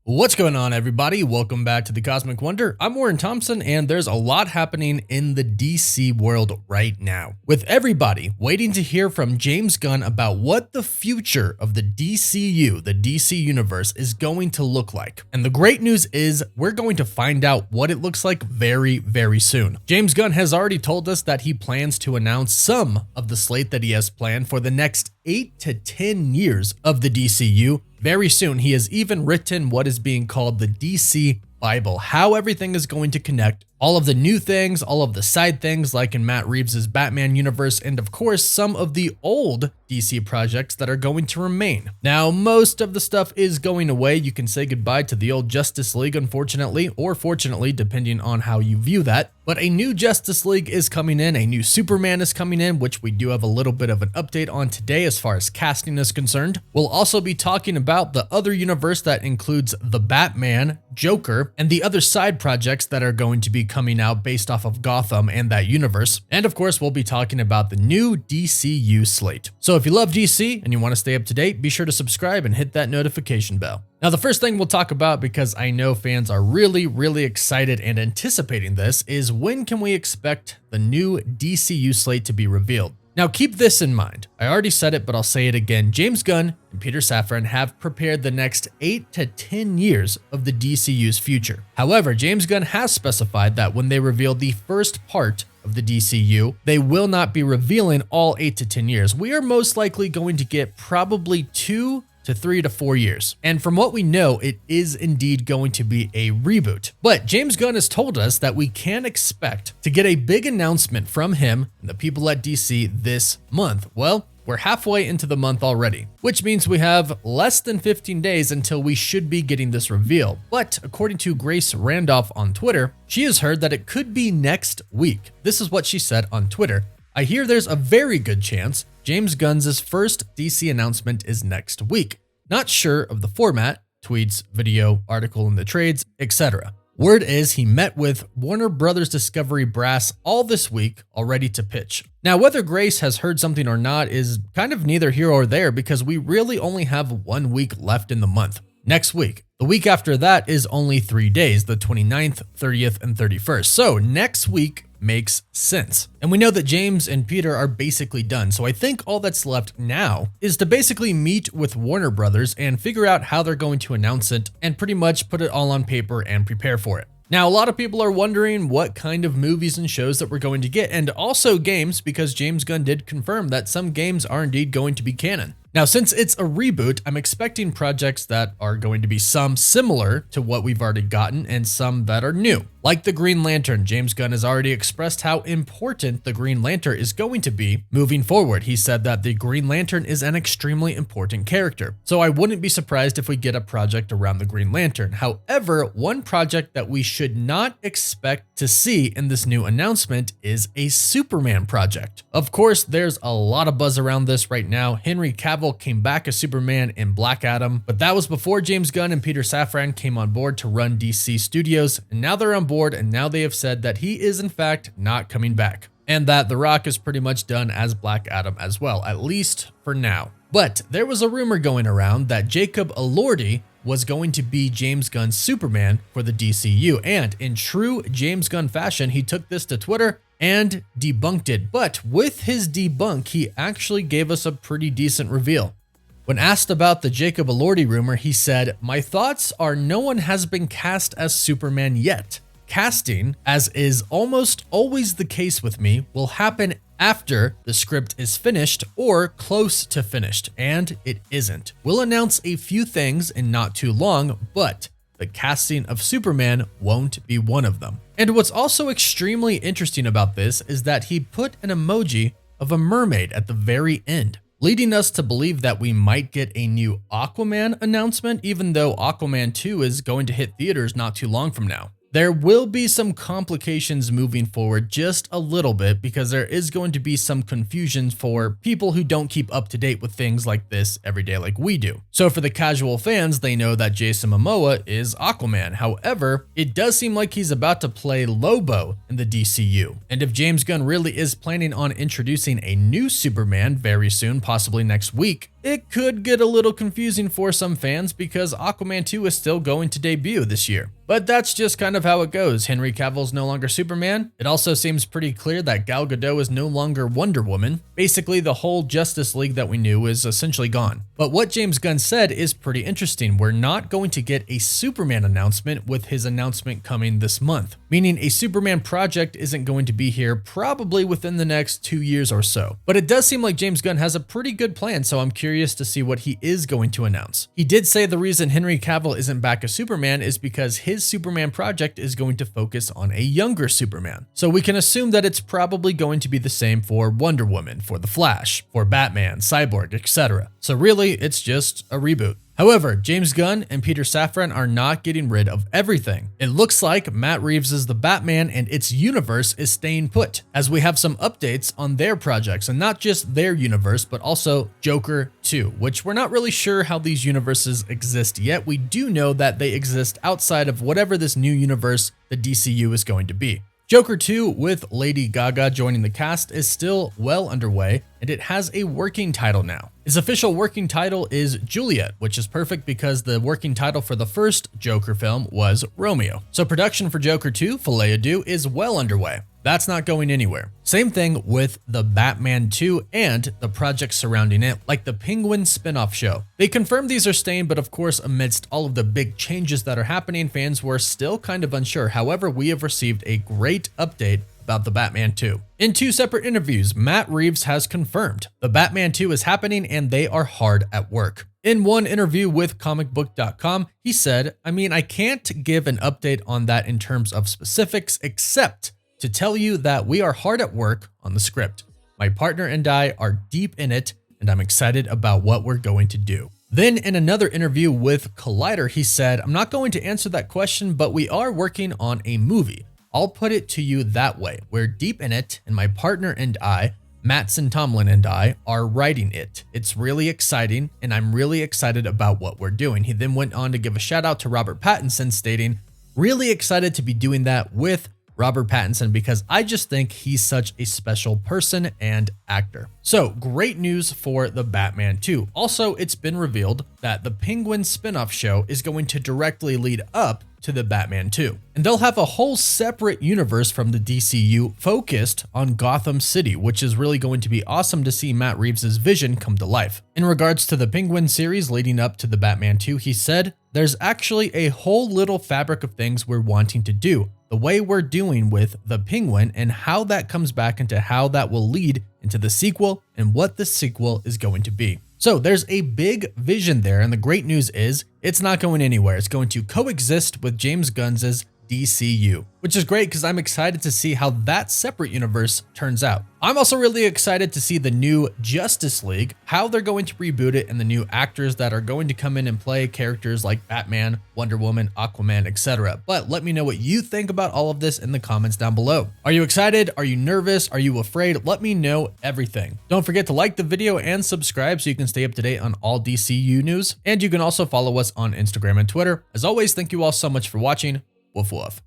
What's going on, everybody? Welcome back to the Cosmic Wonder. I'm Warren Thompson, and there's a lot happening in the DC world right now, with everybody waiting to hear from James Gunn about what the future of the DCU, the DC Universe, is going to look like. And the great news is we're going to find out what it looks like very, very soon. James Gunn has already told us that he plans to announce some of the slate that he has planned for the next 8 to 10 years of the DCU. Very soon, he has even written what is being called the DC Bible, how everything is going to connect, all of the new things, all of the side things like in Matt Reeves' Batman universe, and of course, some of the old DC projects that are going to remain. Now, most of the stuff is going away. You can say goodbye to the old Justice League, unfortunately, or fortunately, depending on how you view that. But a new Justice League is coming in, a new Superman is coming in, which we do have a little bit of an update on today as far as casting is concerned. We'll also be talking about the other universe that includes the Batman, Joker, and the other side projects that are going to be coming out based off of Gotham and that universe. And of course, we'll be talking about the new DCU slate. So if you love DC and you want to stay up to date, be sure to subscribe and hit that notification bell. Now, the first thing we'll talk about, because I know fans are really excited and anticipating this, is when can we expect the new DCU slate to be revealed? Now, keep this in mind. I already said it, but I'll say it again. James Gunn and Peter Safran have prepared the next 8 to 10 years of the DCU's future. However, James Gunn has specified that when they reveal the first part of the DCU, they will not be revealing all 8 to 10 years. We are most likely going to get probably 2 to 3 to 4 years. And from what we know, it is indeed going to be a reboot. But James Gunn has told us that we can expect to get a big announcement from him and the people at DC this month. Well, we're halfway into the month already, which means we have less than 15 days until we should be getting this reveal. But according to Grace Randolph on Twitter, she has heard that it could be next week. This is what she said on Twitter. I hear there's a very good chance James Gunn's first DC announcement is next week. Not sure of the format, tweets, video, article in the trades, etc. Word is he met with Warner Brothers Discovery brass all this week, all ready to pitch. Now, whether Grace has heard something or not is kind of neither here or there because we really only have 1 week left in the month. Next week. The week after that is only 3 days, the 29th, 30th, and 31st. So next week makes sense. And we know that James and Peter are basically done. So I think all that's left now is to basically meet with Warner Brothers and figure out how they're going to announce it and pretty much put it all on paper and prepare for it. Now, a lot of people are wondering what kind of movies and shows that we're going to get, and also games, because James Gunn did confirm that some games are indeed going to be canon. Now, since it's a reboot, I'm expecting projects that are going to be some similar to what we've already gotten and some that are new. Like the Green Lantern, James Gunn has already expressed how important the Green Lantern is going to be moving forward. He said that the Green Lantern is an extremely important character. So I wouldn't be surprised if we get a project around the Green Lantern. However, one project that we should not expect to see in this new announcement is a Superman project. Of course, there's a lot of buzz around this right now. Henry Cavill came back as Superman in Black Adam, but that was before James Gunn and Peter Safran came on board to run DC Studios, and now they're on board, and now they have said that he is in fact not coming back, and that The Rock is pretty much done as Black Adam as well, at least for now. But there was a rumor going around that Jacob Elordi was going to be James Gunn's Superman for the DCU, and in true James Gunn fashion, he took this to Twitter and debunked it. But with his debunk, he actually gave us a pretty decent reveal. When asked about the Jacob Elordi rumor, he said, "My thoughts are no one has been cast as Superman yet. Casting, as is almost always the case with me, will happen after the script is finished or close to finished, and it isn't. We'll announce a few things in not too long, but the casting of Superman won't be one of them." And what's also extremely interesting about this is that he put an emoji of a mermaid at the very end, leading us to believe that we might get a new Aquaman announcement, even though Aquaman 2 is going to hit theaters not too long from now. There will be some complications moving forward just a little bit because there is going to be some confusion for people who don't keep up to date with things like this every day like we do. So for the casual fans, they know that Jason Momoa is Aquaman. However, it does seem like he's about to play Lobo in the DCU. And if James Gunn really is planning on introducing a new Superman very soon, possibly next week, it could get a little confusing for some fans because Aquaman 2 is still going to debut this year. But that's just kind of how it goes. Henry Cavill's no longer Superman. It also seems pretty clear that Gal Gadot is no longer Wonder Woman. Basically, the whole Justice League that we knew is essentially gone. But what James Gunn said is pretty interesting. We're not going to get a Superman announcement with his announcement coming this month, meaning a Superman project isn't going to be here probably within the next 2 years or so. But it does seem like James Gunn has a pretty good plan, so I'm curious to see what he is going to announce. He did say the reason Henry Cavill isn't back as Superman is because his Superman project is going to focus on a younger Superman. So we can assume that it's probably going to be the same for Wonder Woman, for The Flash, for Batman, Cyborg, etc. So really, it's just a reboot. However, James Gunn and Peter Safran are not getting rid of everything. It looks like Matt Reeves' The Batman and its universe is staying put, as we have some updates on their projects, and not just their universe, but also Joker 2, which we're not really sure how these universes exist yet. We do know that they exist outside of whatever this new universe the DCU is going to be. Joker 2 with Lady Gaga joining the cast is still well underway, and it has a working title now. Its official working title is Juliet, which is perfect because the working title for the first Joker film was Romeo. So production for Joker 2, Filet Adieu, is well underway. That's not going anywhere. Same thing with the Batman 2 and the projects surrounding it, like the Penguin spin-off show. They confirmed these are staying, but of course, amidst all of the big changes that are happening, fans were still kind of unsure. However, we have received a great update about the Batman 2. In 2 separate interviews, Matt Reeves has confirmed the Batman 2 is happening and they are hard at work. In one interview with comicbook.com, he said, I can't give an update on that in terms of specifics, except to tell you that we are hard at work on the script. My partner and I are deep in it, and I'm excited about what we're going to do. Then in another interview with Collider, he said, I'm not going to answer that question, but we are working on a movie. I'll put it to you that way. We're deep in it, and my partner and I, Mattson Tomlin and I, are writing it. It's really exciting, and I'm really excited about what we're doing. He then went on to give a shout out to Robert Pattinson, stating, really excited to be doing that with Robert Pattinson because I just think he's such a special person and actor. So great news for the Batman 2. Also, it's been revealed that the Penguin spin-off show is going to directly lead up to the Batman 2. And they'll have a whole separate universe from the DCU focused on Gotham City, which is really going to be awesome to see Matt Reeves' vision come to life. In regards to the Penguin series leading up to the Batman 2, he said, there's actually a whole little fabric of things we're wanting to do. The way we're doing with the Penguin and how that comes back into how that will lead into the sequel and what the sequel is going to be. So there's a big vision there, and the great news is it's not going anywhere. It's going to coexist with James Gunn's DCU, which is great because I'm excited to see how that separate universe turns out. I'm also really excited to see the new Justice League, how they're going to reboot it, and the new actors that are going to come in and play characters like Batman, Wonder Woman, Aquaman, etc. But let me know what you think about all of this in the comments down below. Are you excited? Are you nervous? Are you afraid? Let me know everything. Don't forget to like the video and subscribe so you can stay up to date on all DCU news. And you can also follow us on Instagram and Twitter. As always, thank you all so much for watching. Woof woof.